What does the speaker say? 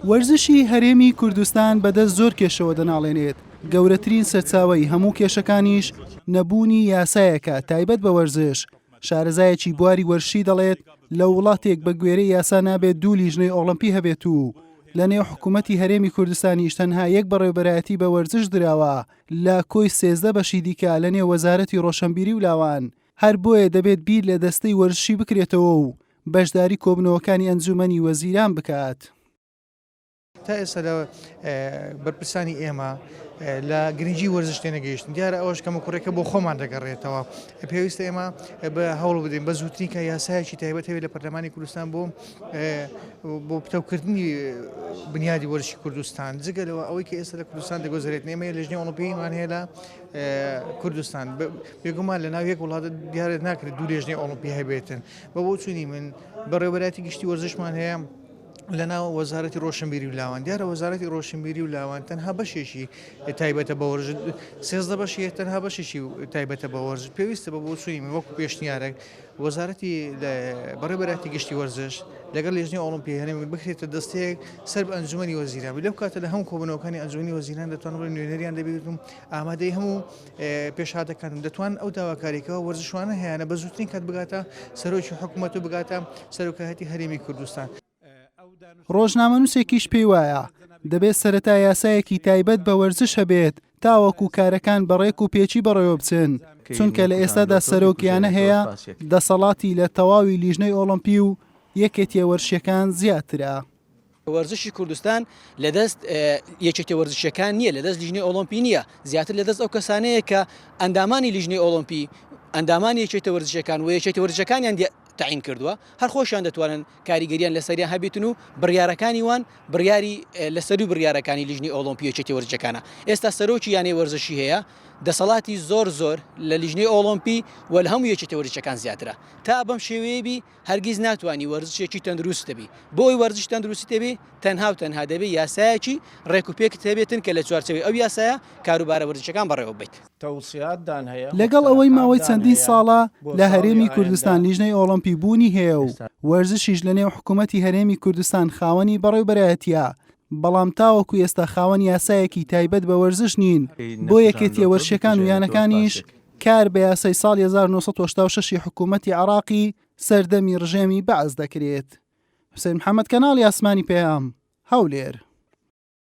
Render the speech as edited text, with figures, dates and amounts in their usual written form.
وەرزشی هەرێمی کوردستان بەدەست زۆر کێشەوە دەناڵێنێت. گەورەترین سەرچاوەی هەموو کێشەکانیش نەبوونی یاسایەکە تایبەت بە وەرزش. شارەزایەکی بواری وەرشی دەڵێت لە وڵاتێک بە گوێرەی یاسا نابێت دوو لیژنەی ئۆڵمپی هەبێت و لە نێو حکوومەتی هەرێمی کوردستانیش تەنها یەک بەڕێوەبەرایەتی بە وەرزش دراوە لە کۆی 13 بەشی دیکە لە نێو وەزارەتی ڕۆشنبیری و لاوان. هەر بۆیە دەبێت بیر لە دەستەی وەرزشی بکرێتەوە و بەشداری کۆبنەوەکانی ئەنجومەنی وەزیران بکات. تا ئێستا لە بەرپرسانی ئێمە لە گرنگی وەرزش تێنەگەیشتن دیارە ئەوش کەمە کوڕێکە بۆ خۆمان دەگەڕێتەوە پێویستە ئێمە بە هەوڵ بدەین بە زووترین کە یاسایەکی تایبەت هەوێت لە پەرلەمانی کوردستان بۆ پتەوکردنی بنیادی وەرزشی کوردستان جگەلەوە ئەوەی کە ئێستا لە کوردستان دەگۆزارێت ئێمە لەژنەی ئۆڵمپیمان هەیە لە کوردستان بێگومان لە ناو یەک وڵاتە دیارێت ناکرێت دوو لێژنەی ئۆڵمپی هەبێتن بۆ چوونی من بەڕێوەبەرایەتی گشتی وەرزشمان هەیە لە ناو وەزارەتی ڕۆشنبیری و لاوان دیارە وەزارەتی ڕۆشنبیری و لاوان تەنها بەشێکی تایبەتە بە وەرزش 13 بەشی تەنها بەشێکی تایبەتە بە وەرزش پێویستە بە بۆ چوونی من وەکو پێشنیارێک وەزارەتی بەڕێوەبەرایەتی گشتی وەرزش لەگەڵ لێژنەی ئۆڵمپی هەرێمی بکرێتە دەستەیەک سەر بە ئەنجومەنی وەزیران لەو کاتە لە هەموو کۆبنەوەکانی ئەنجومەنی وەزیران دەتوان بڵێن نوێنەریان دەبێتم ئامادەی هەموو پێشهاتەکان دەتوان ئەو داواکاریەوە وەرزشوانە هەیەە بە زووترین کات بگاتە سەرۆکی حکوومەت و بگاتە سەرۆکایەتی هەرێمی کوردستان. ڕۆژنامەنووسێکیش پێی وایە دەبێت سەرەتا یاسایەکی تایبەت بە وەرزش هەبێت تاوەکو کارەکان بەڕێک و پێچی بەڕێوە بچن چونکە لە ئێستادا سەرۆکیانە هەیە دەسەڵاتی لە تەواوی لیژنەی ئۆڵمپی و یەکێتیە وەرشیەکان زیاترە. وەرزشی کوردستان لەدەست یەکێتی وەرزشەکان نییە لەدەست لیژنەی ئۆڵمپی نییە زیاتر لەدەست ئەو کەسانەیە کە ئەندامانی لیژنەی ئۆڵمپی ئەندامانی یەکێتە وەرزشەکان و یەکێتی وەرزشەکانیان تعین کردووە هەر خۆشیان دەتوانن کاریگەریان لەسەریان هەبێتن و بڕیارەکانی وان بڕیاری لەسەر و بڕیارەکانی لیژنەی ئۆڵمپی یەکێتی وەرزشەکانە ئێستا سەرۆکی یانەی وەرزشی هەیە دەسەڵاتی زۆر لە لیژنەی ئۆڵمپی و لە هەموو یەکێتی وەرزشەکان زیاترە تا بەم شێوەیەبی هەرگیز ناتوانانی وەرزشێکی تەندروست بی بۆی وەرزش تەندروستی تێبێ تەنها دەبێت یاسایەکی ڕێک و پێک هەبێتن کە لە چوارچەوەی ئەو یاسایە کاروبارە وەرزشەکان بەڕێوە بێت. لەگەڵ ئەوەی ماوەی چەندین ساڵە لە هەرێمی کوردستان لیژنەی ئۆڵمپی بوونی هەیە و وەرزشیش لە نێو حکوومەتی هەرێمی کوردستان خاوەنی بەڕێوەبەرایەتیە بەڵام تاوەکو ئێستا خاوەن یاسایەکی تایبەت بە وەرزش نین بۆ یەکێتیە وەرشەکان و یانەکانیش کار بە یاسای ساڵی 1986 حکوومەتی عێراقی سەردەمی ڕژێمی بەعز دەکرێت. حوسێن محەممەد کەناڵی ئاسمانی پێیام هەولێر.